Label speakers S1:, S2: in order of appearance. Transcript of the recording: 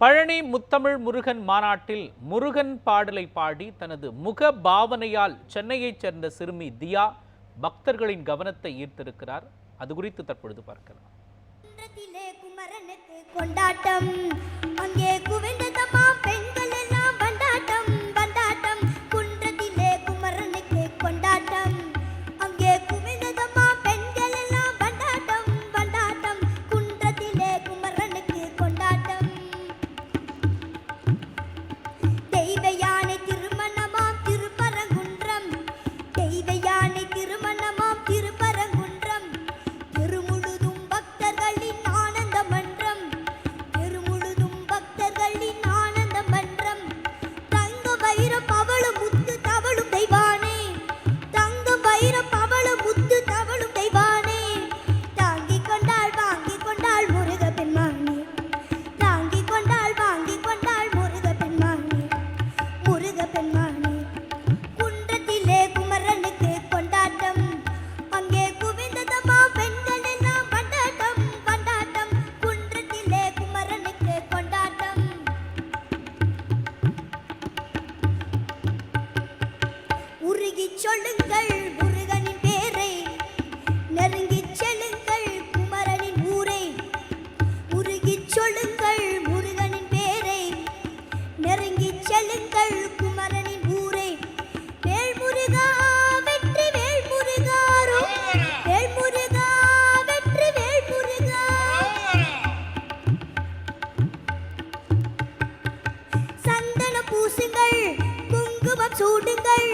S1: பழனி முத்தமிழ் முருகன் மாநாட்டில் முருகன் பாடலை பாடி தனது முக பாவனையால் சென்னையைச் சேர்ந்த சிறுமி தியா பக்தர்களின் கவனத்தை ஈர்த்திருக்கிறார். அது குறித்து தற்பொழுது பார்க்கலாம்.
S2: கொண்டாட்டம் அங்கே குவிந்ததமா பெண்கள் எல்லாம் பண்டாட்டம் பண்டாட்டம் குன்றத்திலே குமரனுக்கு கொண்டாட்டம் அங்கே குவிந்ததமா பெண்கள் எல்லாம் பண்டாட்டம் பண்டாட்டம் குன்றத்திலே குமரனுக்கு கொண்டாட்டம் தெய்வ யானை திருமணமாம் திருப்பரங்குன்றம் தெய்வ யானை திருமணமாம் திருப்பரங்குன்றம் திருமுழுதும் பக்தர்களின் ஆனந்த மன்றம் திருமுழுதும் பக்தர்களின் ஆனந்த மன்றம் தங்க வைர பவள முத்து தவளும் தெய்வானே தங்க வைர பவள முத்து தவளும் தெய்வானே தாங்கிக் கொண்டாள் வாங்கிக் கொண்டாள் முருக பெண்மானே தாங்கிக் கொண்டாள் வாங்கிக் கொண்டாள் முருக பெண்மானே முருக பெண்மானே குன்றத்திலே குமரனுக்கு கொண்டாட்டம் அங்கே குவிந்ததமா பெண்கள் எல்லாம் பண்டாட்டம் பண்டாட்டம் குன்றத்திலே குமரனுக்கு கொண்டாட்டம் உருகிச் சொல்லுங்கள் முருகனின் பேரை நெருங்கிச் செல்லுங்கள் குமரனின் ஊரை உருகிச் சொல்லுங்கள் முருகனின் பேரை நெருங்கிச் செல்லுங்கள் குமரனின் ஊரை வேல் முருகா வெற்றி வேல் முருகாரோ வேல் முருகா வெற்றி வேல் முருகா சந்தன பூசுங்கள் குங்குமம் சூடுங்கள்